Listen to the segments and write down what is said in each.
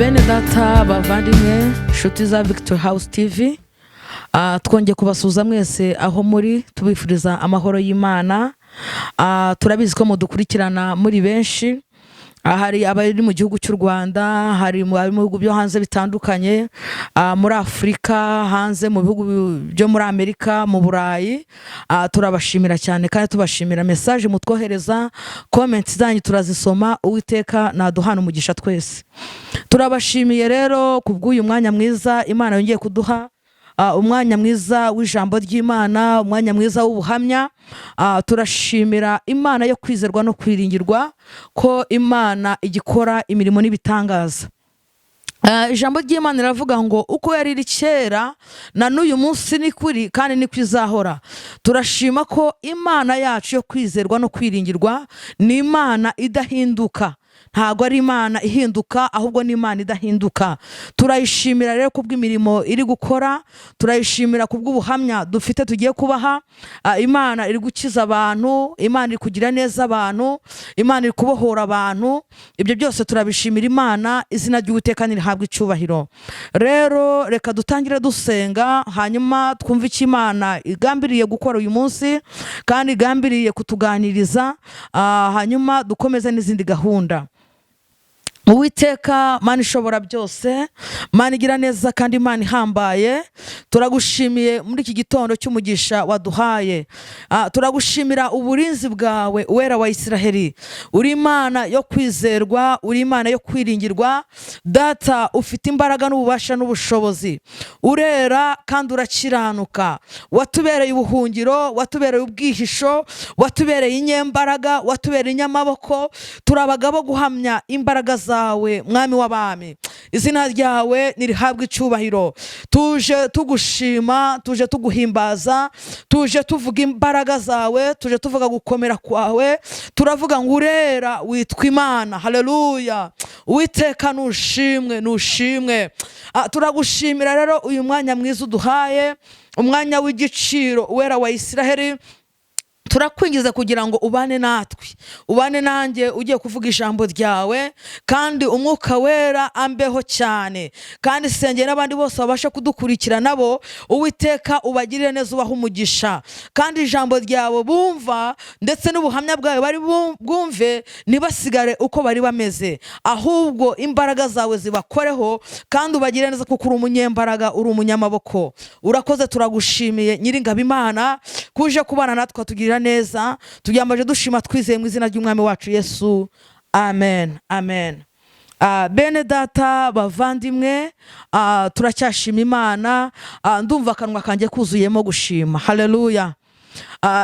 Bene data bavandimwe nshuti za Victory House TV, twongeye kubasuhuza mwese aho muri, tubifuriza amahoro y'Imana. Turabizi ko mudukurikirana muri benshi, hari abari mu gihugu cy'u Rwanda, hari mu bihugu byo hanze bitandukanye, muri Afrika, hanze mu bihugu byo muri Amerika, mu Burayi. Turabashimira cyane kandi tubashimira message mutwohereza, comments zanyu turazisoma. Uwiteka naduhana umugisha twese. Turabashimiye rero kubw'uyu mwanya mwiza Imana yongeye kuduha, umwanya mwiza w'ijambo ry'Imana, umwanya mwiza w'ubuhamya. Turashimira Imana yo kwizerwa no kwiringirwa, ko Imana igikora imirimo n'ibitangaza. Ijambo ry'Imana riravuga ngo uko yari iri kera na n'uyu munsi ni kuri kandi ni kwizahora. Turashima ko Imana yacu yo kwizerwa no kwiringirwa ni Imana idahinduka. Ntago ari Imana ihinduka, ahubwo ni Imana idahinduka. Turayishimira rero kubw'imirimo iri gukora, turayishimira kubw'ubuhamya dufite tugiye kubaha. Imana iri gukiza abantu, Imana iri kugira neza abantu, Imana iri kubohora abantu. Ibyo byose turabishimira Imana, izina ry'Uwiteka nirihabwe icyubahiro. Rero reka dutangire dusenga, hanyuma twumve icyo Imana igambiriye gukora uyu munsi kandi igambiriye kutuganiriza, hanyuma dukomeze n'izindi gahunda. Uwiteka Mana ishobora byose, Mana igira neza kandi Imana ihambaye, turagushimiye muri iki gitondo cy'umugisha waduhaye. Turagushimira uburinzi bwawe, Uwera wa Isiraheli. Uri Imana yo kwizerwa, uri Imana yo kwiringirwa. Data ufite imbaraga n'ububasha n'ubushobozi, urera kandi urakiranuka. Watubereye ubuhungiro, watubereye ubwihisho, watubereye inyembaraga, watubereye inyamaboko. Turabagabo guhamya imbaraga zawe, Mwami w'abami. Izina ryawe nirihabwe icyubahiro. Tuje tugushima, tuje tuguhimbaza, tuje tuvuga imbaraga zawe, tuje tuvuga gukomera kwawe. Turavuga ngo urera, witwa Imana. Haleluya. Uwiteka nushimwe, nushimwe. Turagushimira rero uyu mwanya mwiza uduhaye, umwanya w'igiciro, Uwera wa Isiraheli. Turakwingiza kugira ngo ubane natwe, ubane nanjye ugiye kuvuga ijambo ryawe, kandi umwuka wera ambeho cyane, kandi sengera n'abandi bose babasha kudukurikira nabo. Uwiteka ubagirire neza, ubaha umugisha, kandi ijambo ryawe bumva ndetse n'ubuhamya bwawe bari bwumve ntibasigare uko bari bameze, ahubwo imbaraga zawe zibakoreho, kandi ubagirire neza kuko uri umunyembaraga, uri umunyamaboko. Urakoze, turagushimiye Nyiringabo Imana kuje kubana natwe, tugirira neza. Tubyambaje dushima twizeye mu izina ry'Umwami wacu Yesu. Amen, amen. Bene data bavandimwe, turacyashima Imana. Ndumva akanwa kanjye kuzuyemo gushima. Haleluya.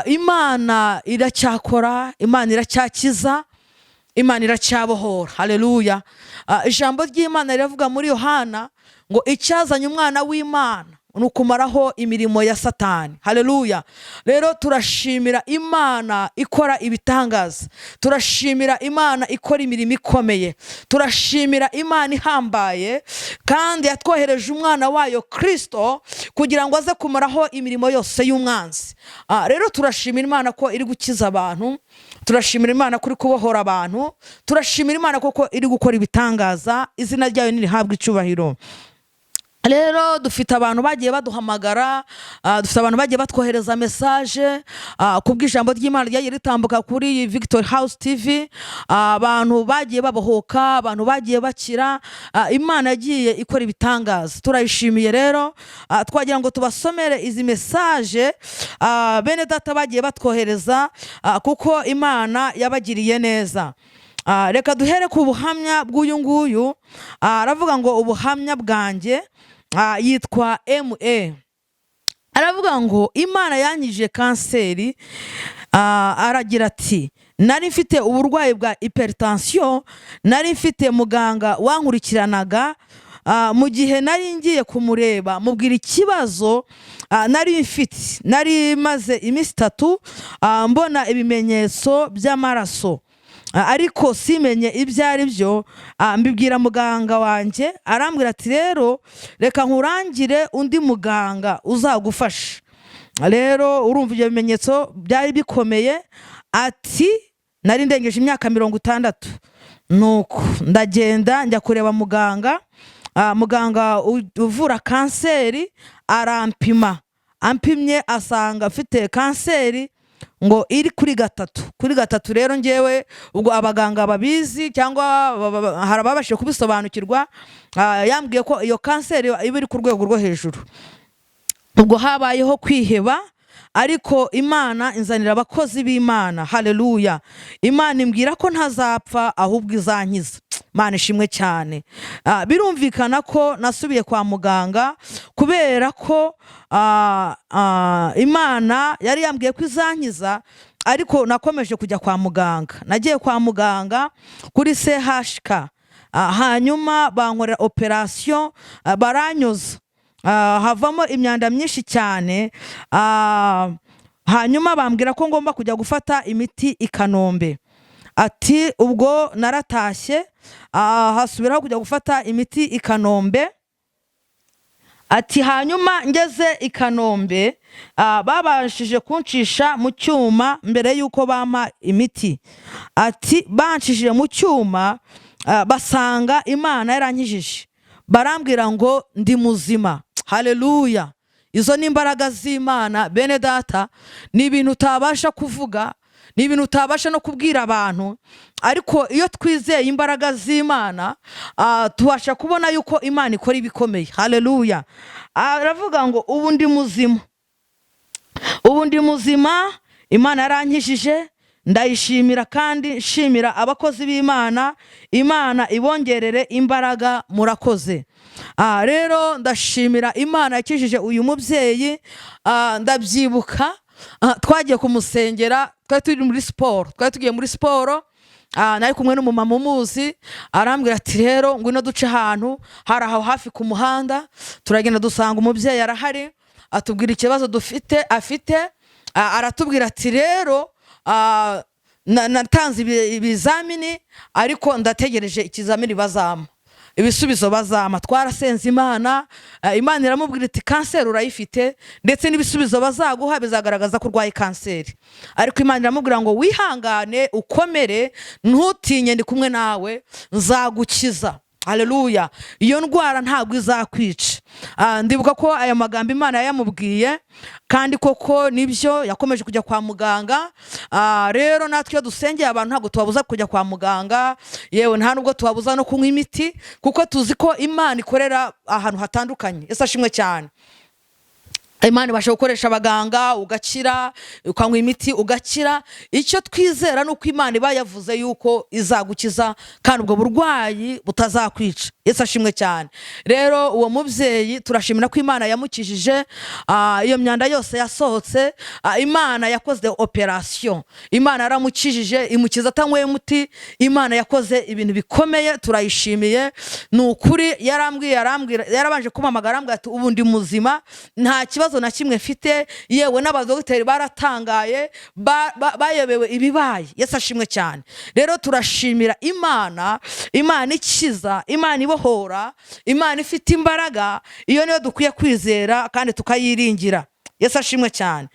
Imana iracyakora, Imana iracyakiza, Imana iracyabohora. Haleluya. Ijambo ry'Imana riravuga muri Yohana ngo icyazanye umwana w'Imana nukumaraho imirimo ya Satani. Haleluya. Rero turashimira Imana ikora ibitangaza, turashimira Imana ikora imirimo ikomeye, turashimira Imana ihambaye, kandi yatwohereje umwana wayo Kristo kugira ngo aze kumaraho imirimo yose y'umwanzi. Rero turashimira Imana ko iri gukiza abantu, turashimira Imana kuri kubohora abantu, turashimira Imana koko iri gukora ibitangaza. Izina ryayo nirihabwe icyubahiro. Rero dufite abantu bagiye baduhamagara, dufite abantu bagiye batwohereza message kubw'ijambo ry'Imana ryagiye ritambuka kuri Victory House TV. Abantu bagiye babohoka, abantu bagiye bakira, Imana yagiye ikora ibitangaza. Turayishimiye rero. Twagira ngo tubasomere izi message bene data bagiye batwohereza, kuko Imana yabagiriye neza. Reka duhere ku buhamya bw'uyu nguyu. Aravuga ngo ubuhamya bwanjye yitwa MA. Aravuga ngo Imana yanyije kanseri. Aragira ati nari mfite uburwayi bwa hypertension, nari mfite muganga wankurikiranaga. Mu gihe nari ngiye kumureba mubwira ikibazo nari mfite, nari maze iminsi 3 mbona ibimenyetso by'amaraso, ariko simenye ibyo ari byo. Mbibwira muganga wanjye, arambwira ati rero reka nkurangire undi muganga uzagufasha. Rero urumva ibyo bimenyetso byari bikomeye. Ati nari ndengeje imyaka 60, nuko ndagenda njya kureba muganga. Muganga uvura kanseri arampima, ampimye asanga afite kanseri ngo iri kuri gatatu. Rero ngewe ubwo abaganga babizi cyangwa hari ababashije kubisobanukirwa, yambwiye ko iyo kanseri iba iri ku rwego rwo hejuru. Ubwo habayeho kwiheba, ariko Imana inzanira abakozi b'Imana. Haleluya! Imana imbwira ko ntazapfa ahubwo izankiza. Imana ishimwe cyane. Birumvikana ko nasubiye kwa muganga kubera ko Imana yari yambwiye ko izankiza, ariko nakomeje kujya kwa muganga. Nagiye kwa muganga kuri CHK, hanyuma bankorera operation, baranyoza, havamo imyanda myinshi cyane, hanyuma bambwira ko ngomba kujya gufata imiti i Kanombe. Ati ubwo naratashye, hasubiraho kujya gufata imiti i Kanombe. Ati hanyuma ngeze i Kanombe, babashije kuncisha mu cyuma mbere yuko bampa imiti. Ati banshishije mu cyuma, basanga Imana yarankijije, barambwira ngo ndi muzima. Haleluya! Izo ni imbaraga z'Imana bene data, ni ibintu utabasha kuvuga, ni ibintu utabasha no kubwira abantu, ariko iyo twizeye imbaraga z'Imana, tubasha kubona yuko Imana ikora ibikomeye. Haleluya! Aravuga ngo ubu ndi muzima, Imana yarankijije, ndayishimira kandi nshimira abakozi b'Imana. Imana ibongerere imbaraga, murakoze. Rero ndashimira Imana yakijije uyu mubyeyi. Ndabyibuka twagiye kumusengera, twari tugiye muri siporo, nari kumwe n'umumama umuzi, arambwira ati rero ngwino duce ahantu hari aho hafi ku muhanda. Turagenda dusanga umubyeyi arahari, atubwira ikibazo afite, aratubwira ati rero natanze ibizamini, ariko ndategereje ikizamini bazampa, ibisubizo bazampa. Twarasenze Imana, Imana iramubwira iti kanseri urayifite, ndetse n'ibisubizo bazaguha bizagaragaza ko urwaye kanseri. Ariko Imana iramubwira ngo wihangane, ukomere, ntutinye, ndi kumwe nawe, nzagukiza. Haleluya! Iyo ndwara ntabwo izakwica. Ndibuka ko aya magambo Imana yayamubwiye, kandi koko nibyo yakomeje kujya kwa muganga. Rero natwe iyo dusengeye abantu ntabwo tubabuza kujya kwa muganga, yewe nta nubwo tubabuza no kunywa imiti, kuko tuzi ko Imana ikorera ahantu hatandukanye. Yesu ashimwe cyane. Imana ibasha gukoresha abaganga ugakira, ukanywa imiti ugakira. Icyo twizera ni uko Imana iba yavuze yuko izagukiza, kandi ubwo burwayi butazakwica. Yesu ashimwe cyane. Rero uwo mubyeyi turashimira ko Imana yamukijije, iyo myanda yose yasohotse. Imana yakoze operation, Imana yaramukijije, imukiza atanyweye umuti. Imana yakoze ibintu bikomeye, turayishimiye. Ni ukuri yarabanje kumpamagara, arambwira ati ubu ndi muzima, nta kibazo na kimwe mfite. Yewe n'abadogiteri baratangaye, bayobewe ibibaye. Yesu ashimwe cyane. Rero turashimira Imana, Imana ikiza, Imana ibohora, Imana ifite imbaraga. Iyo niyo dukwiye kwizera kandi tukayiringira. Yesu ashimwe cyane.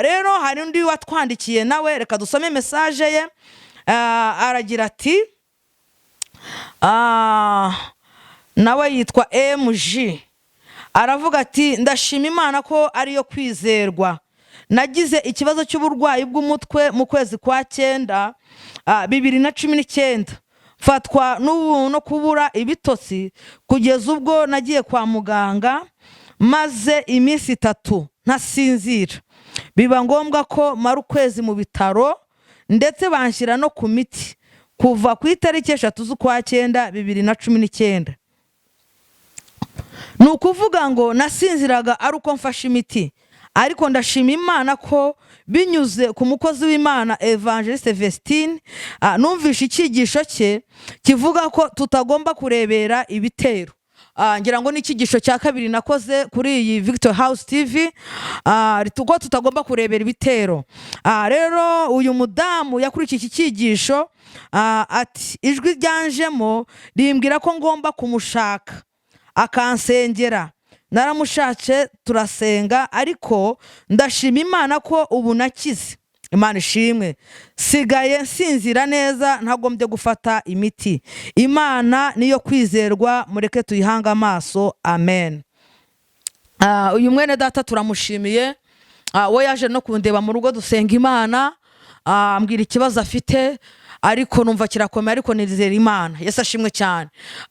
Rero hari undi watwandikiye nawe, reka dusome message ye. Aragira ati, nawe yitwa MG, aravuga ati ndashima Imana ko ariyo kwizerwa. Nagize ikibazo cy'uburwayi bw'umutwe mu kwezi kwa 9, 2019. Fatwa no kubura ibitotsi kugeza ubwo nagiye kwa muganga, maze iminsi 3 ntasinzira. Biba ngombwa ko mara ukwezi mu bitaro, ndetse banshyira no ku miti kuva ku itariki 3 z'ukwa 9, 2019. Ni ukuvuga ngo nasinziraga ari uko mfashe imiti, ariko ndashima Imana ko binyuze ku mukozi w'Imana Evangeliste Vestine, numvishe icyigisho cye kivuga ko tutagomba kurebera ibitero. Ngira ngo n'ikigisho cya 2 nakoze kuri iyi Victory House TV, rituko tutagomba kurebera ibitero. Rero uyu mudamu yakurikiye iki cyigisho, ati ijwi ryanjemo rimbwira ko ngomba kumushaka, akansengera. Naramushatse turasenga, ariko ndashima Imana ko ubu nakize. Imana ishimwe. Sigaye nsinzira neza ntagombye gufata imiti. Imana niyo kwizerwa, mureke tuyihanga amaso. Amen. Uyu mwene data turamushimiye. We yaje no kundeba mu rugo dusenga Imana, ambwira ikibazo afite, ariko numva kirakomeye, ariko nizera Imana. Yesu ashimwe cyane.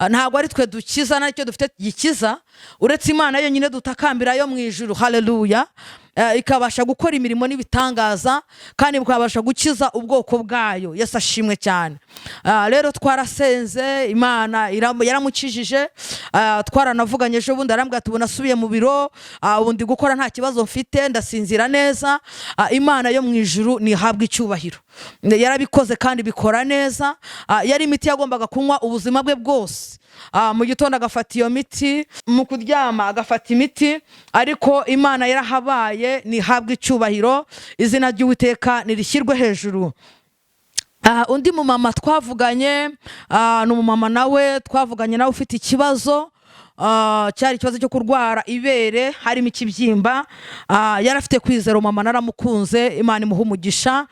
Ntabwo ari twe dukiza, nicyo dufite gikiza, uretse Imana yonyine dutakambira yo mu ijuru. Haleluya. Ikabasha gukora imirimo n'ibitangaza, kandi ikabasha gukiza ubwoko bwayo. Yesu ashimwe cyane. Rero twarasenze, Imana yaramukijije. Twaranavuganye ejo bundi, arambwira ati nasubiye mu biro, ubundi gukora nta kibazo mfite, ndasinzira neza. Imana yo mu ijuru nihabwe icyubahiro. Yarabikoze kandi bikora neza. Yari imiti yagombaga kunywa ubuzima bwe bwose. Mu gitondo agafata iyo miti, mu kuryama agafata imiti, ariko Imana yarahabaye, nihabwe icyubahiro. Izina ry'Uwiteka nirishyirwe hejuru. Undi mumama twavuganye, ni umumama nawe twavuganye nawe ufite ikibazo, cyari ikibazo cyo kurwara ibere, harimo ikibyimba. Yarafite kwizera, umama naramukunze, Imana imuha umugisha.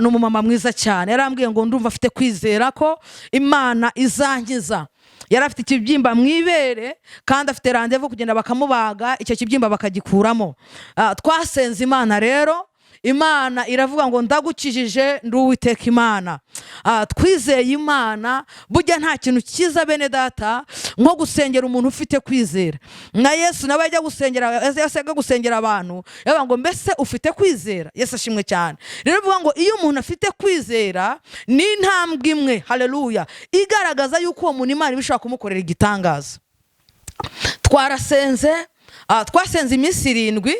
Ni umumama mwiza cyane. Yarambwiye ngo ndumva afite kwizera ko Imana izankiza. Yarafite ikibyimba mu ibere, kandi afite randevu kugenda bakamubaga icyo kibyimba bakagikuramo. Twasenze Imana rero, Imana iravuga ngo ndagukijije ndi Uwiteka Imana. Twizeye Imana. Burya nta kintu cyiza bene data nko gusengera umuntu ufite kwizera. Na Yesu nawe yajya gusengera abantu, yavuga ngo mbese ufite kwizera? Yesu ashimwe cyane. Rero bivuga ngo iyo umuntu afite kwizera ni intambwe imwe, haleluya, igaragaza yuko uwo muntu Imana ibishaka kumukorera igitangaza. Twasenze iminsi 7,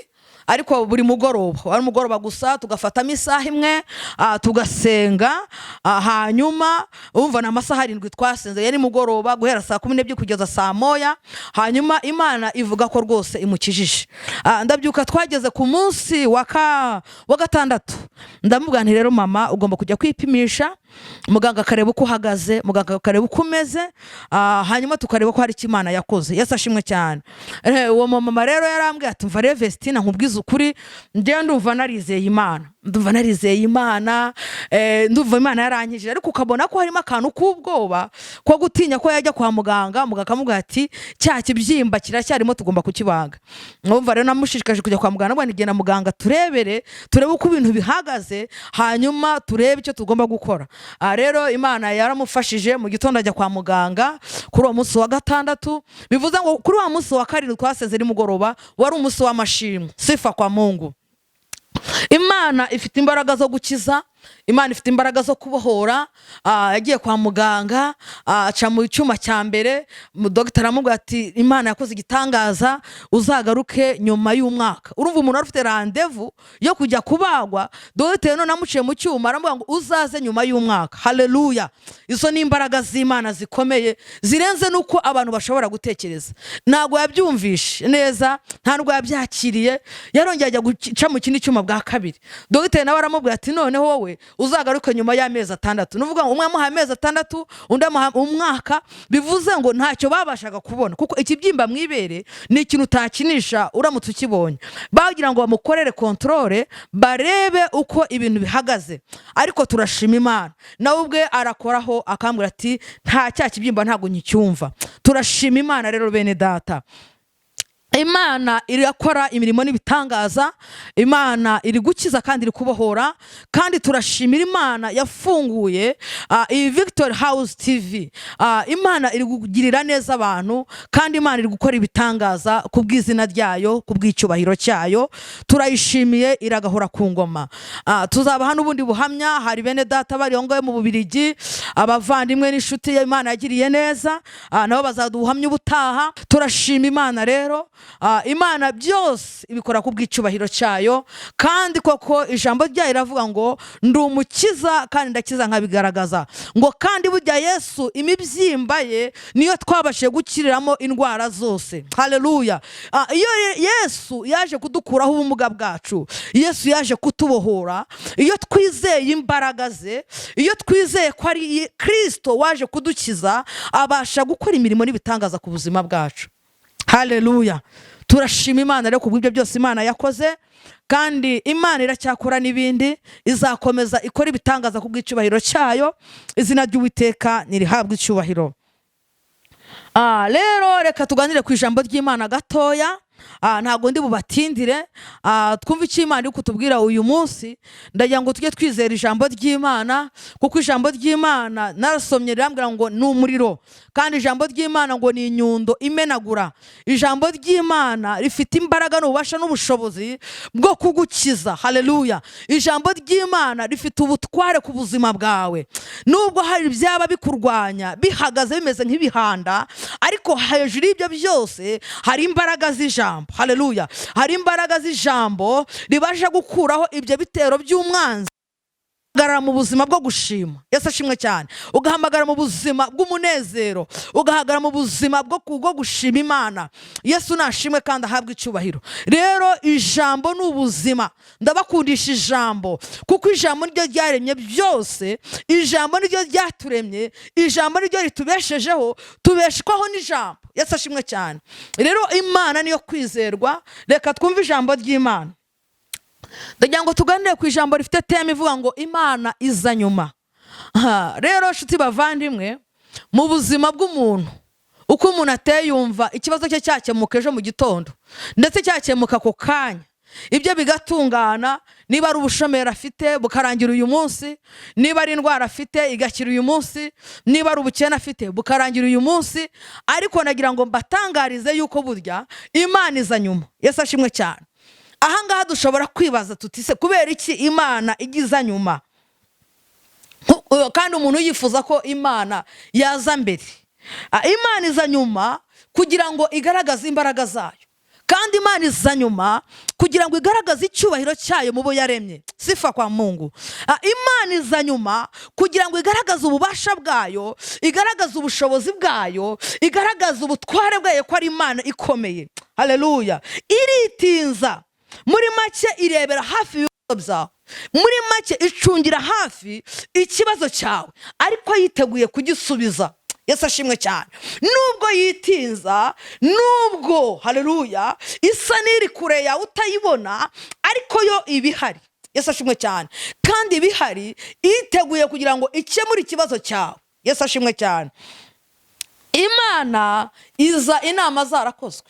ariko buri mugoroba, wari umugoroba gusa, tugafatamo isaha imwe, tugasenga. Hanyuma umva na amasaha 7 twasenze, yari mugoroba guhera saa 12 kugeza saa 1. Hanyuma Imana ivuga ko rwose imukijije. Ndabyuka twageze ku munsi wa gatandatu, ndamubwira nti rero mama, ugomba kujya kwipimisha, muganga akareba uko uhagaze, muganga akareba uko umeze, hanyuma tukareba ko hari icyo Imana yakoze. Yesu ashimwe cyane. Uwo mama rero yarambwiye ati mva rero Vestina, nkubwiza ukuri, njye ndumva narizeye Imana, ndumva Imana yarankijije. Ariko ukabona ko harimo akantu k'ubwoba ko gutinya ko yajya kwa muganga, muganga akamubwira ati cya kibyimba kiracyarimo, tugomba kukibaga. Numva rero namushishikaje kujya kwa muganga, ngo nigenda muganga turebe uko ibintu bihagaze, hanyuma turebe icyo tugomba gukora. Rero Imana yaramufashije, mu gitondo ajya kwa muganga kuri uwo munsi wa gatandatu. Bivuze ngo kuri uwo munsi wa 7 twasenze ari mugoroba, wari umunsi w'amashimwe. Sifa kwa Mungu. Imana ifite imbaraga zo gukiza, Imana ifite imbaraga zo kubohora. Yagiye kwa muganga, aca mu cyuma cya mbere, dogiteri aramubwira ati Imana yakoze igitangaza, uzagaruke nyuma y'umwaka. Urumva umuntu afite randevu yo kujya kubagwa, dogiteri none amuciye mu cyuma aramubwira ngo uzaze nyuma y'umwaka. Haleluya. Izo ni imbaraga z'Imana zikomeye, zirenze nuko abantu bashobora gutekereza. Ntago yabyumvishe neza, nta nubwo yabyakiriye. Yarongeye ajya guca mu kindi cyuma bwa kabiri, dogiteri nawe aramubwira ati noneho wowe uzagaruka nyuma y'amezi 6. Nuvuga ngo umwe amuha amezi 6, undi amuha umwaka. Bivuze ngo ntacyo babashaga kubona, kuko ikibyimba mu ibere ni ikintu utakinisha uramutse ukibonye. Bagira ngo bamukorere controle, barebe uko ibintu bihagaze. Ariko turashima Imana, nawe ubwe arakoraho akambwira ati nta cya kibyimba ntago nyicyumva. Turashima Imana rero bene data. Imana irakora imirimo n'ibitangaza, Imana iri gukiza kandi iri kubohora. Kandi turashimira Imana yafunguye iyi Victory House TV. Imana iri kugirira neza abantu, kandi Imana iri gukora ibitangaza ku bw'izina ryayo, ku bw'icyubahiro cyayo. Turayishimiye, iragahora ku ngoma. Tuzaba hano ubundi buhamya, hari bene data bari ngo mu Bubiligi, abavandimwe n'inshuti Imana yagiriye neza, nabo bazaduhamya ubutaha. Turashima Imana rero. Imana byose ibikora ku bw'icyubahiro cyayo, kandi koko ijambo ryayo iravuga ngo ndi umukiza kandi ndakiza nkabigaragaza. Ngo kandi burya Yesu imibyimba ye niyo twabashije gukiriramo indwara zose. Haleluya. Iyo Yesu yaje kudukuraho ubumuga bwacu, Yesu yaje kutubohora, iyo twizeye imbaraga ze, iyo twizeye ko ari Kristo waje kudukiza, abasha gukora imirimo n'ibitangaza ku buzima bwacu. haleluya. Turashima Imana rero kubw'ibyo byose Imana yakoze, kandi Imana iracyakora n'ibindi, izakomeza ikora ibitangaza kubw'icyubahiro cyayo. Izina ry'Uwiteka nirihabwe icyubahiro. Rero reka tuganire ku ijambo ry'Imana gatoya. Ntago ndi bubatindire, twumva icyo Imana iri kutubwira uyu munsi. Ndagira ngo tujye twizera ijambo ry'Imana, kuko ijambo ry'Imana narasomye rirambwira ngo ni umuriro, kandi ijambo ry'Imana ngo ni inyundo imenagura. Ijambo ry'Imana rifite imbaraga n'ububasha n'ubushobozi bwo kugukiza, haleluya. Ijambo ry'Imana rifite ubutware ku buzima bwawe. Nubwo hari byaba bikurwanya bihagaze bimeze nk'ibihanda, ariko hejuru y'ibyo byose hari imbaraga z'ijambo, haleluya. Hari imbaraga z'ijambo ribasha gukuraho ibyo bitero by'umwanzi. Ugahamagara mu buzima bwo gushima, Yesu ashimwe cyane. Ugahamagara mu buzima bw'umunezero, ugahamagara mu buzima bwo gushima Imana. Yesu nashimwe kandi ahabwe icyubahiro. Rero ijambo ni ubuzima. Ndabakundisha ijambo, kuko ijambo niryo ryaremye byose, ijambo niryo ryaturemye, ijambo niryo ritubeshejeho, tubeshwaho n'ijambo. Yesu ashimwe cyane. Rero Imana niyo kwizerwa. Reka twumve ijambo ry'Imana. Ndagira ngo tuganire ku ijambo rifite tema ivuga ngo Imana iza nyuma. Rero nshuti bavandimwe, mu buzima bw'umuntu, uko umuntu ateye yumva ikibazo cye cyakemuka ejo mu gitondo, ndetse cyakemuka ako kanya, ibyo bigatungana. Niba ari ubushomeri afite bukarangira uyu munsi, niba ari indwara afite igakira uyu munsi, niba ari ubukene afite bukarangira uyu munsi. Ariko nagira ngo mbatangarize yuko burya Imana iza nyuma. Yesu ashimwe cyane. Ahangaha dushobora kwibaza tuti se kubera iki Imana igiza nyuma? Kandi umuntu yifuza ko Imana yaza mbere. Imana iza nyuma kugira ngo igaragaze imbaraga zayo, kandi Imana iza nyuma kugira ngo igaragaze icyubahiro cyayo mu bo yaremye. Sifa kwa Mungu. Imana iza nyuma kugira ngo igaragaze ububasha bwayo, igaragaze ubushobozi bwayo, igaragaze ubutware bwayo ko ari Imana ikomeye. Haleluya. Iritinza, muri make irebera hafi ibibazo byawe, muri make icungira hafi ikibazo cyawe, ariko yiteguye kugisubiza. Yesu ashimwe cyane. Nubwo yitinza, nubwo haleluya isa n'iri kure yawe utayibona, ariko yo ibihari. Yesu ashimwe cyane. Kandi ibihari yiteguye kugira ngo ikemure ikibazo cyawe. Yesu ashimwe cyane. Imana iza inama zarakozwe,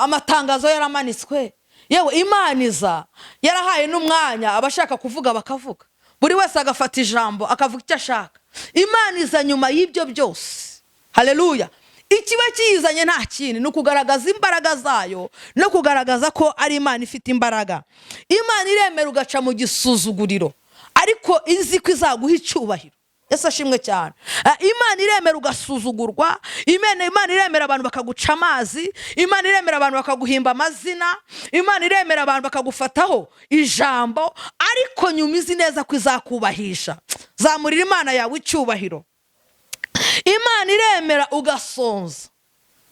amatangazo yaramanitswe. Yewe Imana iza yarahaye n'umwanya abashaka kuvuga bakavuga, buri wese agafata ijambo akavuga icyo ashaka. Imana iza nyuma y'ibyo byose, haleluya. Ikiba kiyizanye nta kindi ni ukugaragaza imbaraga zayo, no kugaragaza ko ari Imana ifite imbaraga. Imana iremera ugaca mu gisuzuguriro, ariko izi ko izaguha icyubahiro. Yesu ashimwe cyane. Imana iremera ugasuzugurwa, Imana iremera abantu bakaguca amazi, Imana iremera abantu bakaguhimba amazina, Imana iremera abantu bakagufataho ijambo, ariko nyuma izi neza ko izakubahisha. Zamurira Imana yawe icyubahiro. Imana iremera ugasonza,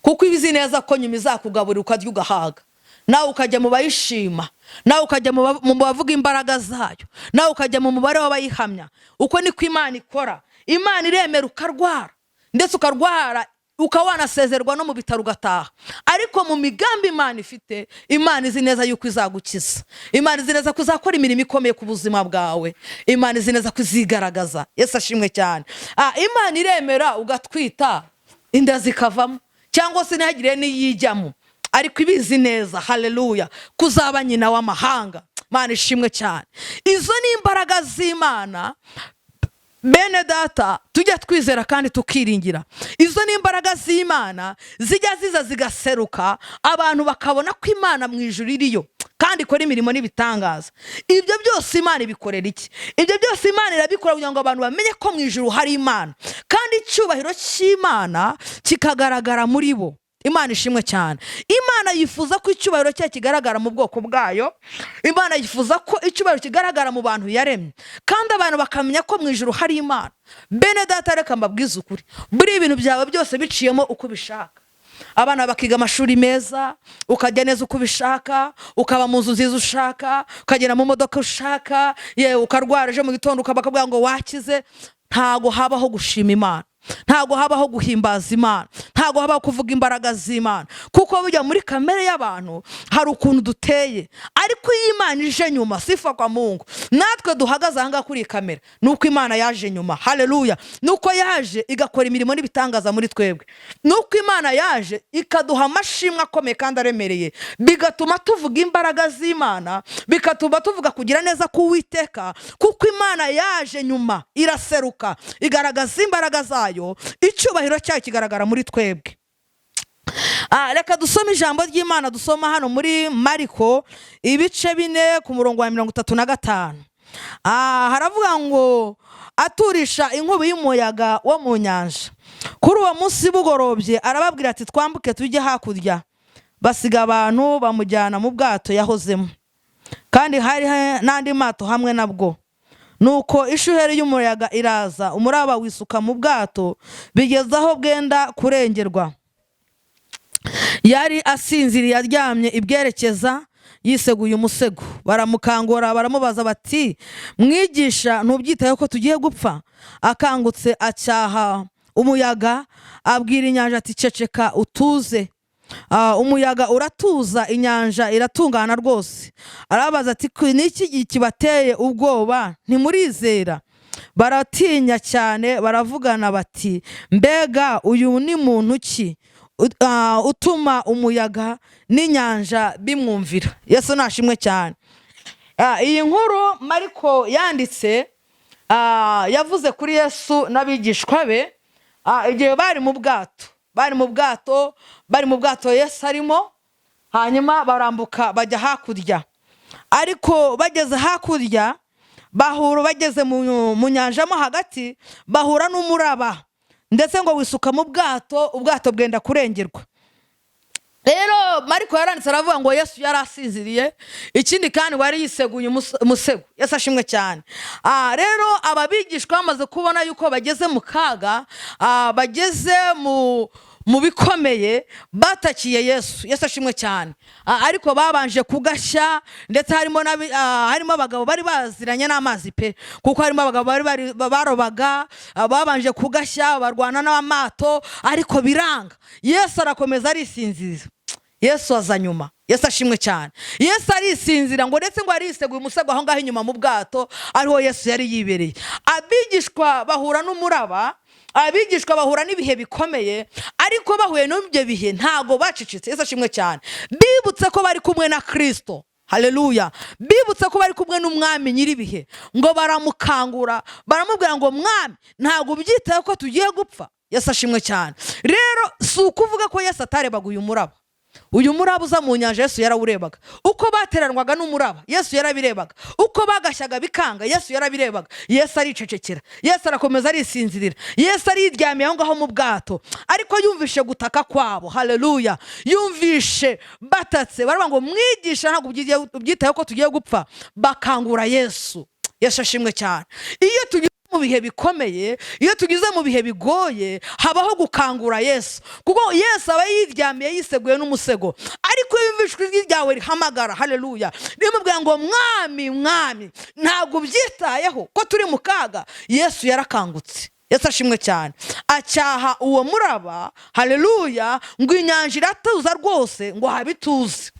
kuko ibizi neza ko nyuma izakugaburira ukarya ugahaga, nawe ukajya mu bayishima, nawe ukajya mu bavuga imbaraga zayo, nawe ukajya mu mubare w'abayihamya. Uko niko Imana ikora. Imana iremera ukarwara, ndetse ukarwara ukawanasezerwa no mu bitaro ugataha, ariko mu migambi Imana ifite, Imana izi neza yuko izagukiza. Imana izi neza ko izakora imirimo ikomeye ku buzima bwawe. Imana izi neza ko izigaragaza. Yesu ashimwe cyane. Imana iremera ugatwita inda zikavamo, cyangwa se ntihagire n'iyijyamo, ariko ibizi neza, haleluya, kuzaba nyina w'amahanga. Imana ishimwe cyane. Izo ni imbaraga z'Imana. Bene data, tujya twizera kandi tukiringira. Izo ni imbaraga z'Imana zijya ziza zigaseruka, abantu bakabona ko Imana mu ijuru iriyo kandi ikora imirimo n'ibitangaza. Ibyo byose Imana ibikorera iki? Ibyo byose Imana irabikora kugira ngo abantu bamenye ko mu ijuru hari Imana, kandi icyubahiro cy'Imana kikagaragara muri bo. Imana ishimwe cyane. Imana yifuza ko icyubahiro cye kigaragara mu bwoko bwayo. Imana yifuza ko icyubahiro kigaragara mu bantu yaremye, kandi abantu bakamenya ko mu ijuru hari Imana. Bene data, reka mbabwize ukuri, buri ibintu byawe byose biciyemo uko ubishaka. Abana bakiga amashuri meza, ukajya neza uko ubishaka, ukaba mu nzu nziza ushaka, ukagenda mu modoka ushaka, yewe ukarwara ejo mu gitondo ukabakabwira ngo wakize. Ntago habaho gushima Imana, ntago habaho guhimbaza Imana, ntago habaho kuvuga imbaraga z'Imana, kuko burya muri kamere y'abantu hari ukuntu duteye, ariko iyo Imana ije nyuma, sifa kwa Mungu, natwe duhagaze aha ngaha kuri iyi kamera nuko Imana yaje nyuma. Haleluya! nuko yaje igakora imirimo n'ibitangaza muri twebwe, nuko Imana yaje ikaduha amashimwe akomeye kandi aremereye, bigatuma tuvuga imbaraga z'Imana, bikatuma tuvuga kugira neza k'Uwiteka, kuko Imana yaje nyuma iraseruka igaragaza imbaraga zayo, icyubahiro cyayo kigaragara muri twebwe. Reka dusome ijambo ry'Imana, dusoma hano muri Mariko ibice 4 ku murongo wa 35. Haravuga ngo aturisha inkubi y'umuyaga wo mu nyanja. Kuri uwo munsi bugorobye arababwira ati twambuke tujye hakurya. Basiga abantu bamujyana mu bwato yahozemo, kandi hari n'andi mato hamwe nabwo. Nuko ishuheri y'umuyaga iraza, umuraba wisuka mu bwato bigeze aho bwenda kurengerwa. Yari asinziriye aryamye ibwerekeza, yiseguye umusego. Baramukangura baramubaza bati mwigisha, ntubyitayeho ko tugiye gupfa? Akangutse acyaha umuyaga, abwira inyanja ati ceceka utuze. Umuyaga uratuza, inyanja iratungana rwose. Arabaza ati niki kibateye ubwoba, ntimurizera? Baratinya cyane baravugana bati mbega uyu ni muntu ki utuma umuyaga n'inyanja bimwumvira? Yesu nashimwe cyane. Iyi nkuru Mariko yanditse yavuze kuri Yesu n'abigishwa be igihe bari mu bwato Yesu arimo, hanyuma barambuka bajya hakurya. Ariko bageze hakurya bageze mu nyanja mo hagati, bahura n'umuraba, ndetse ngo wisuka mu ubwato bwenda kurengerwa. Rero Mariko yaranditse aravuga ngo Yesu yari asinziriye, ikindi kandi wari yiseguye umusego. Yesu ashimwe cyane. Rero ababigishwa bamaze kubona yuko bageze mu kaga, bageze mu bikomeye, batakiye Yesu. Yesu ashimwe cyane. Ariko babanje kugashya, ndetse harimo abagabo bari baziranye n'amazi pe, kuko harimo abagabo bari barobaga, babanje kugashya barwana n'amato, ariko biranga. Yesu arakomeza arisinziriza. Yesu aza nyuma. Yesu ashimwe cyane. Yesu arisinzira ngo ndetse ngo ariseguye umusego aho ngaho inyuma mu bwato, ariho Yesu yari yibereye. Abigishwa bahura n'umuraba, abigishwa bahura n'ibihe bikomeye, ariko bahuye n'ibyo bihe ntago bacecetse. Yesu ashimwe cyane. Bibutse ko bari kumwe na Kristo. Haleluya! Bibutse ko bari kumwe n'umwami nyiribihe, ngo baramukangura baramubwira ngo mwami, ntago ubyitayeho ko tugiye gupfa? Yesu ashimwe cyane. Rero si ukuvuga ko Yesu atarebaga uyu muraba uza mu nyanja. Yesu yarawurebaga. Uko bateranwaga n'umuraba Yesu yarabirebaga. Uko bagashyaga bikanga Yesu yarabirebaga. Yesu aricecekera. Yesu arakomeza arisinzirira. Yesu ariryamiye aho ngaho mu bwato, ariko yumvishe gutaka kwabo. Haleluya! Yumvishe batatse, baravuga ngo mwigisha, ntabwo ubyitayeho ko tugiye gupfa. Bakangura Yesu. Yesu ashimwe cyane. Iyo tugize mu bihe bikomeye, iyo tugize mu bihe bigoye, habaho gukangura Yesu, kuko Yesu aba yiryamiye yiseguye n'umusego, ariko yumvishwe ijwi ryawe rihamagara. Haleluya! rimubwira ngo mwami, mwami, ntabwo ubyitayeho ko turi mu kaga. Yesu yarakangutse. Yesu ashimwe cyane. Acyaha uwo muraba. Haleluya! ngo inyanja iratuza rwose, ngo habituze.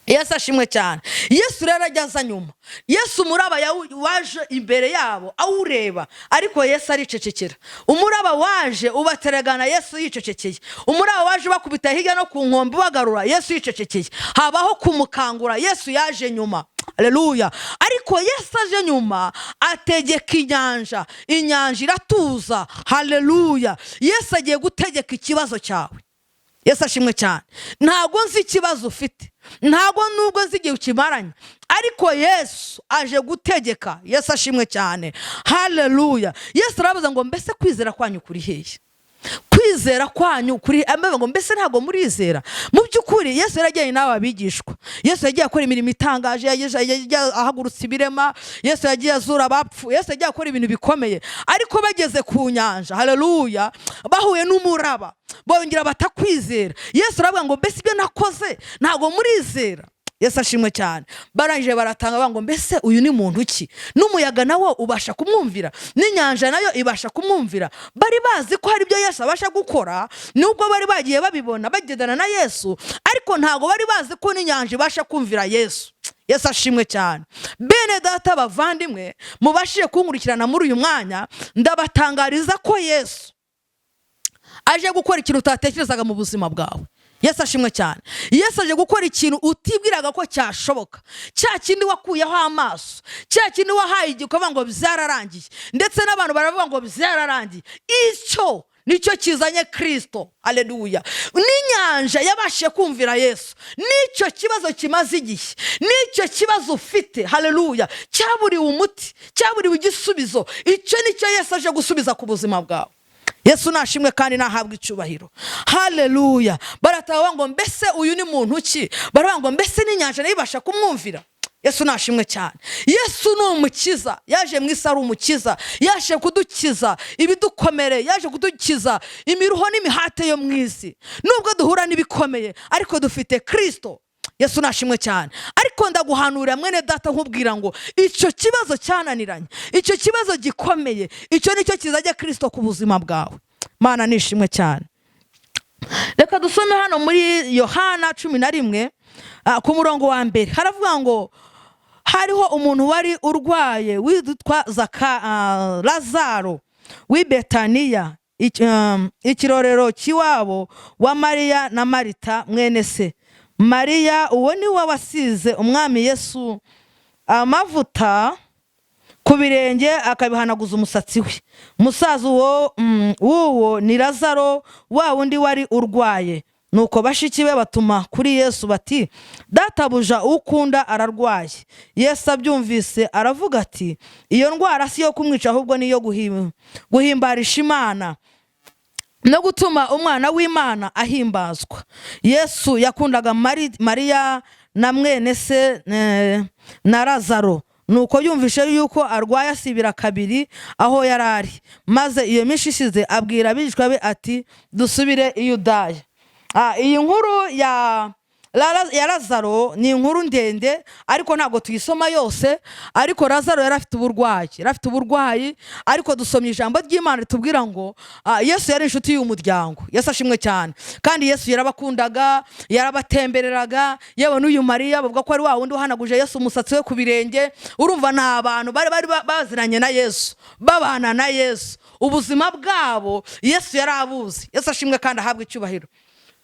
Yesu ashimwe cyane. Yesu rero ajyaza nyuma. Yesu umuraba waje imbere yabo awureba, ariko Yesu aricecekera. Umuraba waje ubateregana, Yesu yicecekeye. Umuraba waje bakubita hirya no ku nkombe bagarura, Yesu yicecekeye. Habaho kumukangura. Yesu yaje nyuma. Haleluya! Ariko Yesu aje nyuma ategeka inyanja iratuza. Haleluya! Yesu agiye gutegeka ikibazo cyawe. Yesu ashimwe cyane. Ntago nzi ikibazo ufite, ntago nubwo nzi igihe ukimaranye, ariko Yesu aje gutegeka. Yesu ashimwe cyane. Haleluya! Yesu arabaza ngo mbese kwizera kwanyu kuri hehe? Kwizera kwanyu kuri ambaye ngo mbese ntago murizera? Mu by'ukuri Yesu yarajyanye n'aba abigishwa. Yesu yagiye akora imirimo itangaje, yagiye ahagurutsa ibirema, Yesu yagiye azura abapfu, Yesu yagiye akora ibintu bikomeye. Ariko bageze ku nyanja, haleluya, bahuye n'umuraba, bongera batakwizera. Yesu aravuga ngo mbese ibyo nakoze ntago murizera? Yesu ashimwe cyane. Barangije baratanga ngo mbese uyu ni muntu ki? N'umuyaga nawo ubasha kumwumvira, n'inyanja nayo ibasha kumwumvira. Bari bazi ko hari ibyo Yesu abasha gukora, nubwo bari bagiye babibona bagendana na Yesu, ariko ntago bari bazi ko n'inyanja ibasha kumvira Yesu. Yesu ashimwe cyane. Bene data bavandimwe, mubashije kunkurikirana muri uyu mwanya, ndabatangariza ko Yesu aje gukora ikintu utatekerezaga mu buzima bwawe. Yesu ashimwe cyane. Yesu aje gukora ikintu utibwiraga ko cyashoboka. Cya kindi wakuyeho amaso, cya kindi wahaye igikoba ngo byararangiye, ndetse n'abantu baravuga ngo byararangiye, icyo nicyo kizanye Kristo. Haleluya. N'inyanja yabashije kumvira Yesu. Nicyo kibazo kimaze igihe, nicyo kibazo ufite, haleluya, cyaburiwe umuti, cyaburiwe igisubizo. Icyo nicyo Yesu aje gusubiza ku buzima bwawe. Yesu nashimwe kandi nahabwa icyubahiro. Haleluya. Baratawa ngo mbese uyu ni muntu ki? Baravuga ngo mbese n'inyanja nayibasha kumwumvira? Yesu nashimwe cyane. Yesu ni umukiza, yaje mu isi ari umukiza, yaje kudukiza ibidukomere, yaje kudukiza imiruho n'imihate yo mu isi. Nubwo duhura n'ibikomeye, ariko dufite Kristo. Yesu nashimwe cyane. Ariko ndaguhanurira mwene data nkubwira ngo icyo kibazo cyananiranye, icyo kibazo gikomeye, icyo nicyo kizajya Kristo ku buzima bwawe. Mana nishimwe cyane. Reka dusome hano muri Yohana 11 ku murongo wa mbere. Haravuga ngo hariho umuntu wari urwaye witwa Lazaro w'i Betaniya, ikirorero kiwabo wa Mariya na Marita mwene se. Mariya uwo ni we wasize umwami Yesu amavuta ku birenge akabihanaguza umusatsi we. Musaza uwo ni Lazaro, wa wundi wari urwaye. Nuko bashiki be batuma kuri Yesu bati, databuja ukunda ararwaye. Yesu abyumvise aravuga ati, iyo ndwara si yo kumwica, ahubwo ni yo guhimbarisha Imana no gutuma umwana w'Imana ahimbazwa. Yesu yakundaga Mariya na mwene se na Lazaro. Nuko yumvishe yuko arwaye asibira kabiri aho yarari. Maze iyo minsi ishize abwira abigishwa be ati, dusubire i Yudaya. Iyi nkuru ya Lazaro ni inkuru ndende, ariko ntabwo tuyisoma yose. Ariko Lazaro yarafite uburwayi, ariko dusomye ijambo ry'Imana ritubwira ngo Yesu yari inshuti y'umuryango. Yesu ashimwe cyane. Kandi Yesu yarabakundaga, yarabatembereraga. Yewe n'uyu Mariya bavuga ko ari wa wundi uhanaguje Yesu umusatsi we ku birenge. Urumva ni abantu bari baziranye na Yesu, babana na Yesu. Ubuzima bwabo Yesu yarabuzi. Yesu ashimwe kandi ahabwa icyubahiro.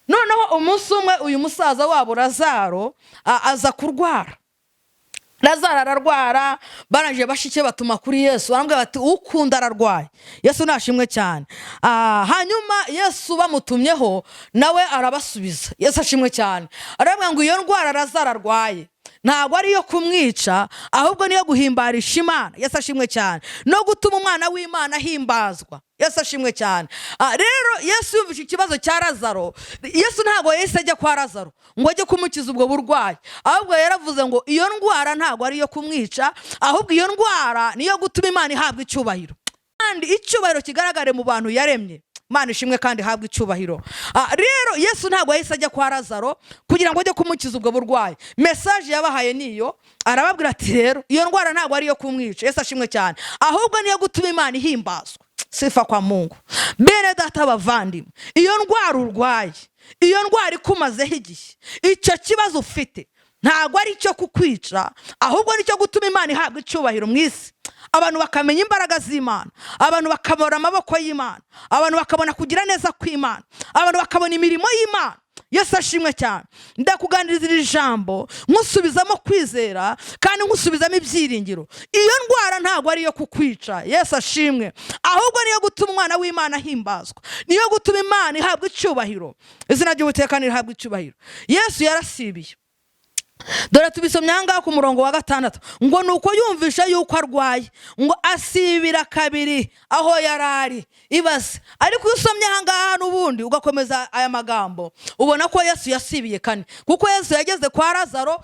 Noneho umunsi umwe uyu musaza wabo Lazaro aza kurwara. Lazaro ararwara, barangije bashike batuma kuri Yesu, barambwira bati ukunda ararwaye. Yesu nashimwe cyane. Hanyuma Yesu bamutumyeho nawe arabasubiza. Yesu ashimwe cyane. Arabwira ngo iyo ndwara Lazaro arwaye ntabwo ari yo kumwica, ahubwo niyo guhimbarisha Imana. Yesu ashimwe cyane. No gutuma umwana w'Imana ahimbazwa. Yesu ashimwe cyane. Rero Yesu yumvise ikibazo cya Lazaro. Yesu ntabwo yahise ajya kwa Lazaro ngo ajye kumukiza ubwo burwayi, ahubwo yaravuze ngo iyo ndwara ntabwo ari yo kumwica, ahubwo iyo ndwara niyo gutuma Imana ihabwa icyubahiro, kandi icyubahiro kigaragare mu bantu yaremye. Imana ishimwe kandi ihabwa icyubahiro. Rero Yesu ntabwo yahise ajya kwa Lazaro kugira ngo ajye kumukiza ubwo burwayi. Message yabahaye niyo, arababwira ati rero iyo ndwara ntabwo ari yo kumwica. Yesu ashimwe cyane, ahubwo niyo gutuma Imana ihimbazwa. Sifa kwa Mungu. Bene data bavandimwe, iyo ndwara urwaye, iyo ndwara ikumazeho igihe, icyo kibazo ufite ntabwo ari cyo kukwica, ahubwo nicyo gutuma Imana ihabwa icyubahiro mu isi. Abantu bakamenya imbaraga z'Imana, abantu bakabona amaboko y'Imana, abantu bakabona kugira neza kw'Imana, abantu bakabona imirimo y'Imana. Yesu ashimwe cyane. Ndakuganiriza iri jambo nkusubizamo kwizera kandi nkusubizamo ibyiringiro. Iyo ndwara ntabwo ari yo kukwica. Yesu ashimwe, ahubwo niyo gutuma umwana w'Imana ahimbazwa, niyo gutuma Imana ihabwa icyubahiro. Izina ry'Uwiteka rihabwa icyubahiro. Yesu yarasibiye. Dore tubisomye ngaha ku murongo wa 6 ngo nuko yumvisha yuko arwaye, ngo asibira kabiri aho yarari. Ibaze, ariko usomye ngaha n'ubundi ugakomeza aya magambo, ubona ko Yesu yasibiye kane, kuko Yesu yageze kwa Lazaro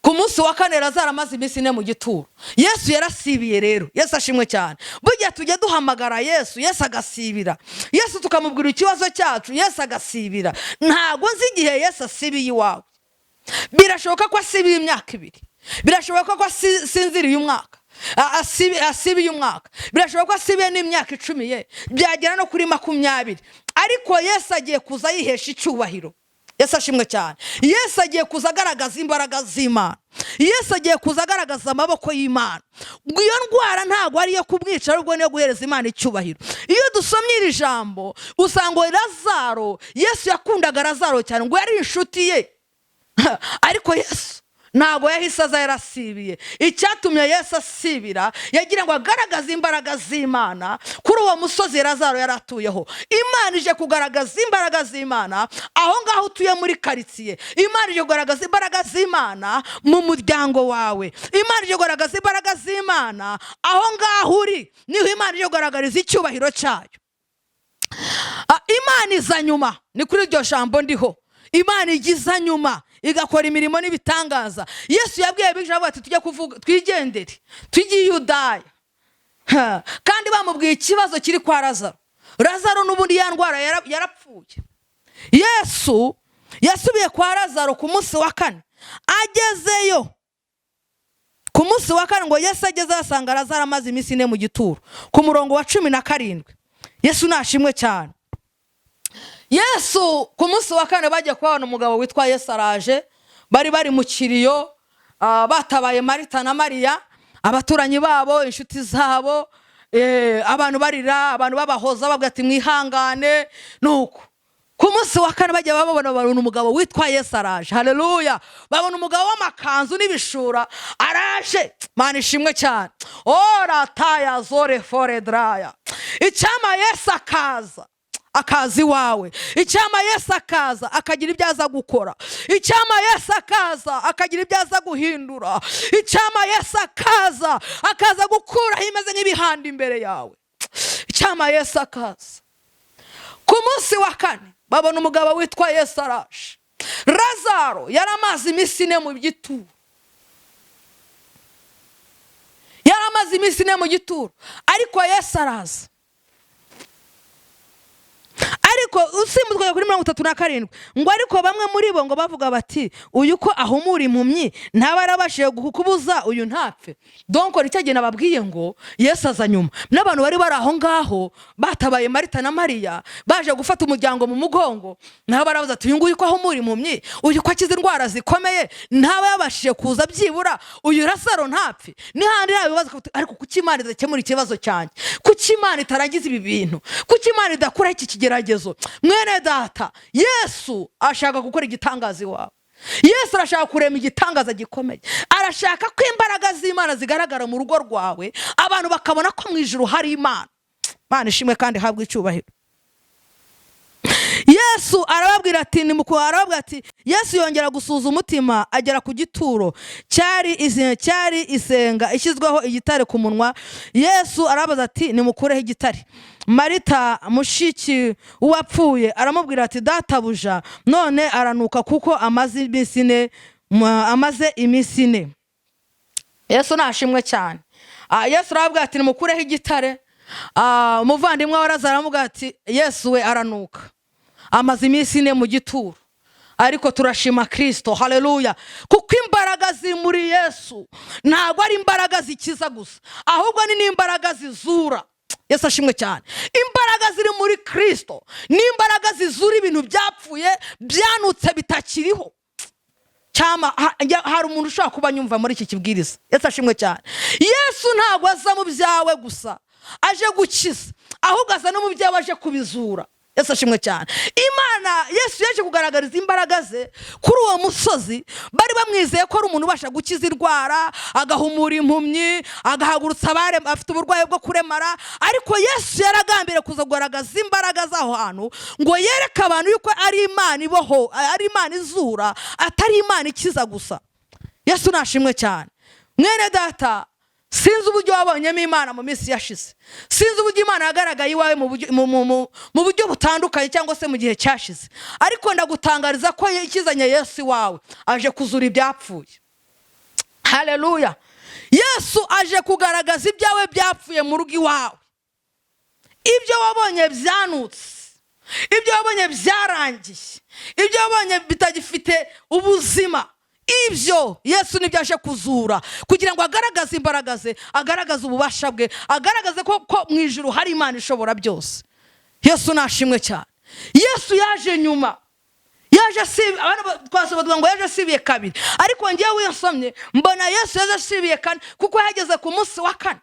ku munsi wa 4. Lazaro amaze iminsi 4 mu gituro. Yesu yarasibiye rero. Yesu ashimwe cyane. Burya tujye duhamagara Yesu, Yesu agasibira. Yesu tukamubwira ikibazo cyacu, Yesu agasibira. Ntago nzi igihe Yesu asibiye iwawe. birashoboka ko asibiye imyaka 2, birashoboka ko asinziriye umwaka, asibiye umwaka, birashoboka ko asibiye n'imyaka 10 ye, byagera no kuri 20, ariko Yesu agiye kuza yihesha icyubahiro. Yesu ashimwe cyane. Yesu agiye kuza agaragaza imbaraga z'Imana. Yesu agiye kuza agaragaza amaboko y'Imana. Iyo ndwara ntago ari yo kubwica, ahubwo niyo guhereza Imana icyubahiro. Iyo dusomye iri jambo usanga Lazaro, Yesu yakundaga Lazaro cyane ngo yari inshuti ye. Ariko Yesu ntago yahise aza yarasibiye. Icyatumye Yesu asibira, yagira ngo agaragaze imbaraga z'Imana kuri uwo musozi Lazaro yaratuyeho. Imana ije kugaragaza imbaraga z'Imana aho ngaho utuye muri quartier. Imana ije kugaragaza imbaraga z'Imana mu muryango wawe. Imana ije kugaragaza imbaraga z'Imana aho ngaho uri. Niho Imana ije kugaragariza icyubahiro cyayo. Imana iza nyuma, ni kuri iryo jambo ndiho. Imana igiza nyuma igakora imirimo n'ibitangaza. Yesu yabwiye abigishwa ati tujye kuvuga, twigendere tujye Yudaya. Kandi bamubwiye ikibazo kiri kwa Lazaro. Lazaro n'ubundi ya ndwara yarapfuye. Yesu yasubiye kwa Lazaro ku munsi wa 4. Agezeyo ku munsi wa 4 ngo Yesu ageze asanga Lazaro amaze iminsi 4 mu gituro, ku murongo wa 17. Yesu nashimwe cyane. Yesu ku munsi wa 4 bagiye kubona umugabo witwa Yesu araje, bari mu kiriyo, batabaye Marita na Mariya, abaturanyi babo, inshuti zabo, abantu barira, abantu babahoza bavuga ati mwihangane. Nuko ku munsi wa 4 bagiye babona umugabo witwa Yesu araje. Haleluya. Babona umugabo w'amakanzu n'ibishura araje. Mana ishimwe cyane. Ora taya zore fore draya. Icyama Yesu akazi wawe. Icyama Yesu akaza akagira ibyo aza gukora. Icyama Yesu akaza akagira ibyo aza guhindura. Icyama Yesu akaza gukura imeze nk'ibihanda imbere yawe. Icyama Yesu akaza. Ku munsi wa 4 babona umugabo witwa Yesu araje. Lazaro yaramaze iminsi 4 mu gituro. Yaramaze iminsi 4 mu gituro, ariko Yesu araza. Ariko usimbuzwe kuri 37 ngo ariko bamwe muri bo ngo bavuga bati uyu ko ahumura impumyi ntabarabashije kukubuza uyu ntapfe. Donc nicyagiye nababwiye ngo Yesu aza nyuma. N'abantu bari baraho ngaho batabaye Marita na Mariya baje gufata umuryango mu mugongo, nabo baravuze ati uyu nguyu ko ahumura impumyi, uyu ko akiza indwara zikomeye ntaba yabashije kuza byibura uyu Lazaro ntapfe. Ni handi yabibaza ariko kuki Imana idakemura ikibazo cyanjye, kuki Imana itarangiza ibi bintu, kuki Imana idakura iki kigeragezo. Mwene data, Yesu ashaka gukora igitangaza iwawe. Yesu arashaka kurema igitangaza gikomeye. Arashaka ko imbaraga z'Imana zigaragara mu rugo rwawe, abantu bakabona ko mu ijuru hari Imana. Mana ishimwe kandi habwe icyubahiro. Yesu arababwira ati Yesu yongera gusuza umutima agera ku gituro cyari isenga ishyizweho igitare ku munwa. Yesu arabaza ati nimukureho igitare. Marita mushiki uwapfuye aramubwira ati databuja none aranuka kuko amaze iminsi 4. Yesu nashimwe cyane. Yesu arababwira ati nimukureho igitare. Umuvandimwe wa Lazaro aramubwira ati Yesu we aranuka, amaze iminsi 4 mu gituro, ariko turashima Kristo. Haleluya. Kuko imbaraga ziri muri Yesu ntabwo ari imbaraga zikiza gusa, ahubwo ni imbaraga zizura. Yesu ashimwe cyane. Imbaraga ziri muri Kristo ni imbaraga zizura ibintu byapfuye byanutse bitakiriho. Cyama hari umuntu ushaka kuba nyumva muri iki kibwiriza. Yesu ashimwe cyane. Yesu ntabwo aza mu byawe gusa aje gukiza, ahubwo aza no mu byawe aje kubizura. Yesu ashimwe cyane. Imana Yesu yaje kugaragariza imbaraga ze kuri uwo musozi. Bari bamwizeye ko ari umuntu ubasha gukiza indwara, agahumura impumyi, agahagurutsa abare afite uburwayi bwo kuremara. Ariko Yesu yaragambiriye kuza kugaragaza imbaraga zaho hantu ngo yereke abantu yuko ari Imana iboho, ari Imana izura, atari Imana ikiza gusa. Yesu nashimwe cyane. Mwene data, sinzi uburyo wabonyemo Imana mu minsi yashize. Sinzi uburyo Imana yagaragaye iwawe mu buryo butandukanye cyangwa se mu gihe cyashize. Ariko ndagutangariza ko ikizanye Yesu iwawe aje kuzura ibyapfuye. Haleluya. Yesu aje kugaragaza ibyawe byapfuye mu rugo iwawe. Ibyo wabonye byanutse, ibyo wabonye byarangiye, ibyo wabonye bitagifite ubuzima, ibyo Yesu nibyo aje kuzura kugira ngo agaragaze imbaraga ze, agaragaze ububasha bwe, agaragaze ko mu ijuru hari Imana ishobora byose. Yesu nashimwe cyane. Yesu yaje nyuma, yaje asibiye, abantu twasobanuye ngo yaje asibiye kabiri, ariko ngewe wisomye mbona Yesu yaje asibiye kane, kuko yageze ku munsi wa kane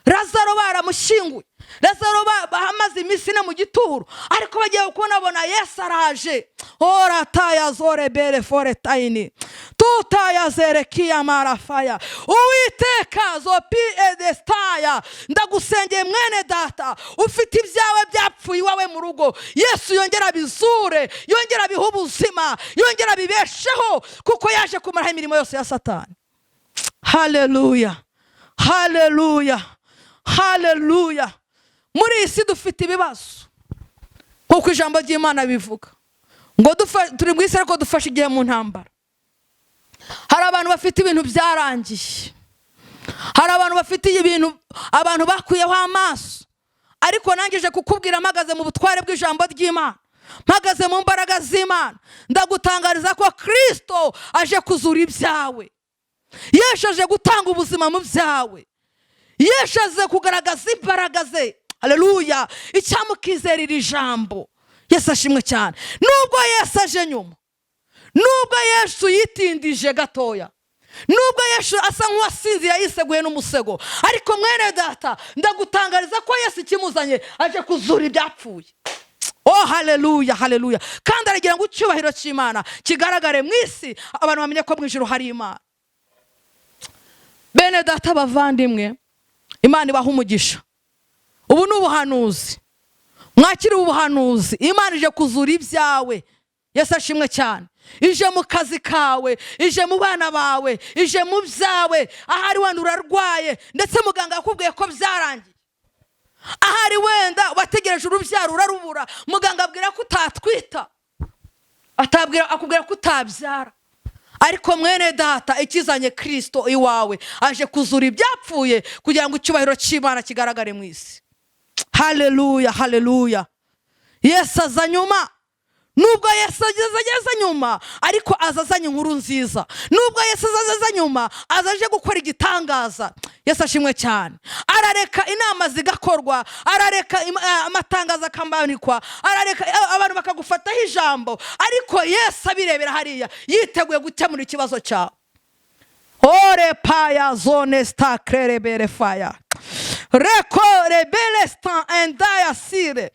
Lazaro baramushyinguye, Lazaro bahamaze iminsi ine mu gituro, ariko bagiye kubona Yesu araje. Ora taya zore bere fore tayini tutaya zerekia marafaya Uwiteka zopi edestaya, ndagusengeye mwene data, ufite ibyawe byapfuye iwawe mu rugo, Yesu yongera bizure, yongera biha ubuzima, yongera bibesheho, kuko yaje kumaraho imirimo yose ya Satani. Haleluya, haleluya, haleluya. Muri iyi si dufite ibibazo, kuko ijambo ry'Imana bivuga ngo turi mu isi ariko dufashe igihe mu ntambara. Hari abantu bafite ibintu byarangiye, hari abantu bafite ibintu abantu bakuyeho amaso, ariko nangije kukubwira mpagaze mu butware bw'ijambo ry'Imana, mpagaze mu mbaraga z'Imana, ndagutangariza ko Kristo aje kuzura ibyawe, yeshaje gutanga ubuzima mu byawe, yeshaze kugaragaza imbaraga ze. Haleluya. Icyamukizera iri jambo. Yesu ashimwe cyane. Nubwo Yesu aje nyuma, nubwo Yesu yitindije gatoya, nubwo Yesu asa nk'uwasinzira yiseguye n'umusego, ariko mwene data ndagutangariza ko Yesu ikimuzanye aje kuzura ibyapfuye. Oh haleluya, haleluya. Kandi aragira ngo icyubahiro cy'Imana kigaragare mu isi, abantu bamenye ko mu ijuru hari Imana. Bene data bavandimwe, Imana ibaha umugisha. Ubu ni ubuhanuzi, mwakire ubuhanuzi. Imana ije kuzura ibyawe. Yesu ashimwe cyane. Ije mu kazi kawe, ije mu bana bawe, ije mu byawe. Ahari wenda urarwaye ndetse muganga akubwiye ko byarangiye, ahari wenda wategereje urubyaro urarubura, muganga abwira ko utatwita, akubwira ko utabyara, ariko mwene data ikizanye Kristo iwawe aje kuzura ibyapfuye kugira ngo icyubahiro cy'Imana kigaragare mu isi. Haleluya, haleluya. Yesu aza nyuma. Nubwo Yesu ageze nyuma, ariko azazanye inkuru nziza. Nubwo Yesu azeze nyuma, azaje gukora igitangaza. Yesu ashimwe cyane. Arareka inama zigakorwa, arareka amatangazo akambanikwa, arareka abantu bakagufataho ijambo, ariko Yesu abirebera hariya yiteguye gukemura ikibazo cyawe. Ore paya zone sta krerebere fire reko rebele sta endaya sire.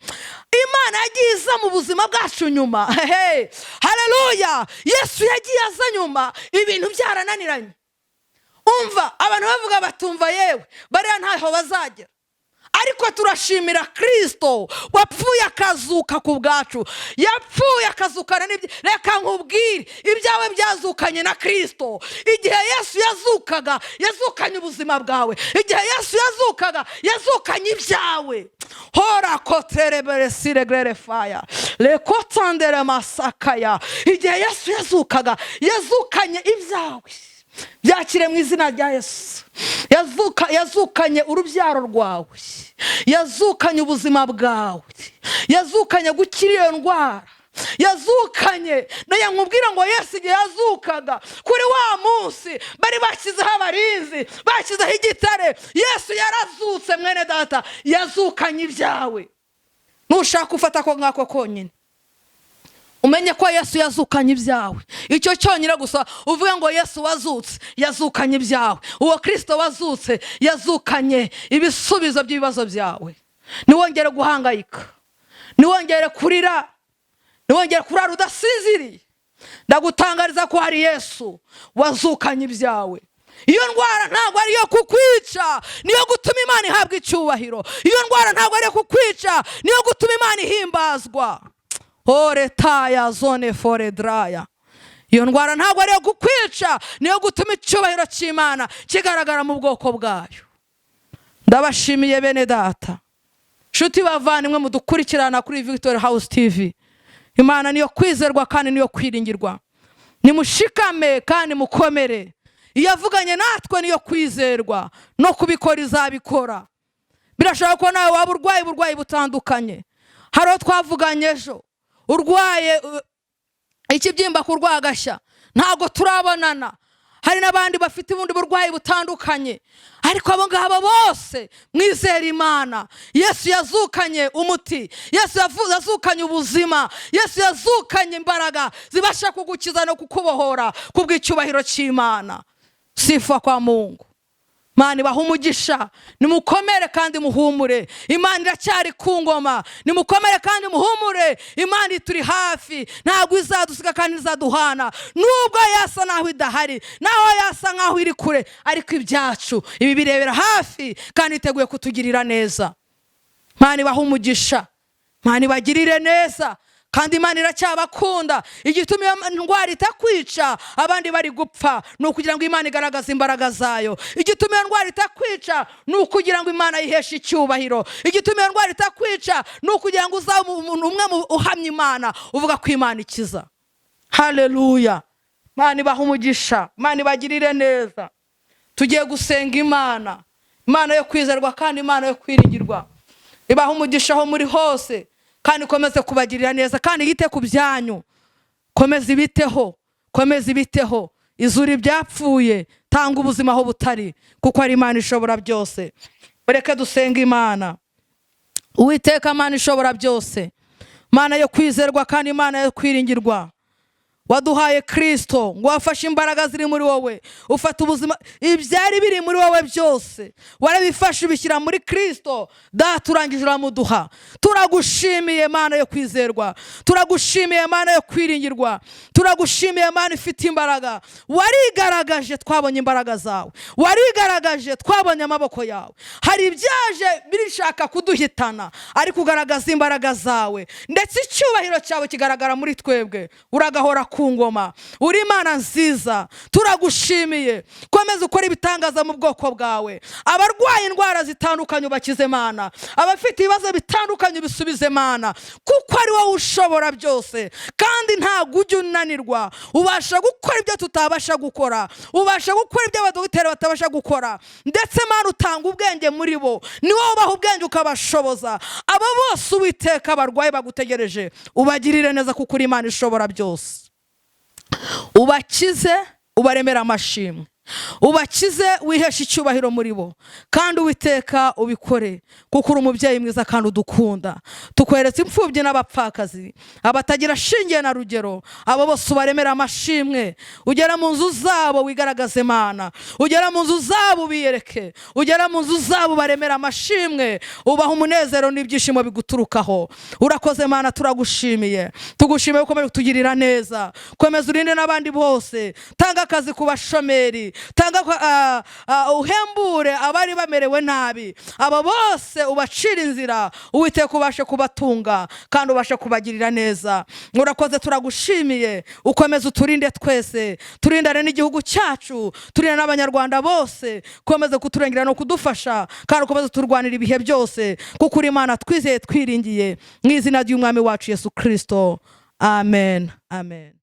Imana yagiye iza mu buzima bwacu nyuma. Haleluya. Yesu yagiye aza nyuma, ibintu byarananiranye. Umva abantu bavuga batumva, yewe bariya ntaho bazagera, ariko turashimira Kristo wapfuye akazuka ku bwacu, yapfuye akazukana n'ibyo. Reka nkubwire, ibyawe byazukanye na Kristo. Igihe Yesu yazukaga, yazukanye ubuzima bwawe. Igihe Yesu yazukaga, yazukanye ibyawe. Hora koterebere siregrere fire lekotandere masakaya. Igihe Yesu yazukaga, yazukanye ibyawe. Byakire mu izina rya Yesu. Yazukanye urubyaro rwawe, yazukanye ubuzima bwawe, yazukanye gukira iyo ndwara, yazukanye. Naye nkubwira ngo Yesu igihe yazukaga, kuri wa munsi bari bashyizeho abarinzi, bashyizeho igitare. Yesu yarazutse mwene data, yazukanye ibyawe. Nushaka ufata ko ngako konyine, umenye ko Yesu yazukanye ibyawe. Icyo cyonyine gusa uvuge ngo Yesu wazutse, yazukanye ibyawe. Uwo Kristo wazutse yazukanye ibisubizo by'ibibazo byawe. Niwongere guhangayika, niwongere kurira, niwongere kurara udasinziriye, ndagutangariza ko hari Yesu wazukanye ibyawe. Iyo ndwara ntabwo ari yo kukwica, niyo gutuma Imana ihabwa icyubahiro. Iyo ndwara ntabwo ari yo kukwica, niyo gutuma Imana ihimbazwa. Ore taya zone fore draya. Iyo ndwara ntabwo ari yo kukwica, niyo gutuma icyubahiro cy'Imana kigaragara mu bwoko bwayo. Ndabashimiye bene data, nshuti bavandimwe mudukurikirana kuri Victory House TV. Imana niyo kwizerwa kandi niyo kwiringirwa. Nimushikame kandi mukomere. Iyo avuganye natwe niyo kwizerwa, no kubikora izabikora. Birashobora ko nawe waba urwaye butandukanye. Haro twavuganye ejo, urwaye ikibyimba ku rwagashya, ntabwo turabonana. Hari n'abandi bafite ubundi burwayi butandukanye, ariko abo ngabo bose mwizera Imana. Yesu yazukanye umuti, Yesu yazukanye ubuzima, Yesu yazukanye imbaraga zibasha kugukiza no kukubohora kubw'icyubahiro cy'Imana. Sifa kwa Mungu. Imana ibaha umugisha, nimukomere kandi muhumure, Imana iracyari ku ngoma. Nimukomere kandi muhumure, Imana ituri hafi, ntabwo izadusiga kandi izaduhana. Nubwo yasa naho idahari, naho yasa nkaho iri kure, ariko ibyacu ibi birebera hafi kandi iteguye kutugirira neza. Imana ibaha umugisha, Imana ibagirire neza, kandi Imana iracyabakunda. Igituma iyo ndwara itakwica abandi bari gupfa ni ukugira ngo Imana igaragaze imbaraga zayo. Igituma iyo ndwara itakwica ni ukugira ngo Imana yiheshe icyubahiro. Igituma iyo ndwara itakwica ni ukugira ngo uzabe umuntu umwe uhamya Imana, uvuga ko Imana ikiza. Haleluya. Imana ibaha umugisha, Imana ibagirire neza. Tugiye gusenga Imana, Imana yo kwizerwa kandi Imana yo kwiringirwa. Ibaha umugisha aho muri hose, kandi komeze kubagirira neza, kandi yite ku byanyu. Komeze ibiteho, komeze ibiteho. Izuri byapfuye, tanga ubuzima aho butari, kuko ari Imana ishobora byose. Mureke dusenga Imana. Uwiteka Imana ishobora byose, Imana yo kwizerwa kandi Imana yo kwiringirwa. Waduhaye Kristo ngo wafashe imbaraga ziri muri wowe, ufata ubuzima, ibyari biri muri wowe byose warabifashe ubishyira muri Kristo. Data urangije uramuduha. Turagushimiye Mana yo kwizerwa, turagushimiye Mana yo kwiringirwa, turagushimiye Mana ifite imbaraga. Warigaragaje, twabonye imbaraga zawe, warigaragaje, twabonye amaboko yawe. Hari ibyaje birishaka kuduhitana, ariko ugaragaza imbaraga zawe, ndetse icyubahiro cyawe kigaragara muri twebwe. Uragahora ku ngoma, uri Imana nziza. Turagushimiye, komeza ukora ibitangaza mu bwoko bwawe. Abarwaye indwara zitandukanye ubakize Mana, abafite ibibazo bitandukanye bisubize Mana, kuko ari wowe ushobora byose, kandi ntabwo ujya unanirwa. Ubasha gukora ibyo tutabasha gukora, ubasha gukora ibyo abadogiteri batabasha gukora, ndetse Mana utanga ubwenge muri bo, ni wowe ubaha ubwenge ukabashoboza. Abo bose Uwiteka abarwaye bagutegereje, ubagirire neza, kuko uri Imana ishobora byose. Ubakize, ubaremera amashimwe, ubakize, wiheshe icyubahiro muri bo, kandi Uwiteka ubikore, kuko uri umubyeyi mwiza kandi udukunda. Tukweretse imfubyi n'abapfakazi, abatagira shinge na rugero, abo bose ubaremera amashimwe. Ugera mu nzu zabo wigaragaze Mana, ugera mu nzu zabo biyereke, ugera mu nzu zabo baremera amashimwe, ubaha umunezero n'ibyishimo biguturukaho. Urakoze Mana, turagushimiye, tugushimiye ukomeje kutugirira neza. Komeza urinde n'abandi bose, tanga akazi ku bashomeri, tanga uhembure abari bamerewe nabi. Aba bose ubacira inzira, Uwiteka ubashe kubatunga kandi ubashe kubagirira neza. Urakoze, turagushimiye, ukomeze uturinde twese, turindane n'igihugu cyacu, turinde n'abanyarwanda bose. Komeze kuturengera no kudufasha, kandi ukomeze turwanira ibihe byose, kuko uri Imana twizeye twiringiye, mu izina ry'Umwami wacu Yesu Kristo. Amen, amen.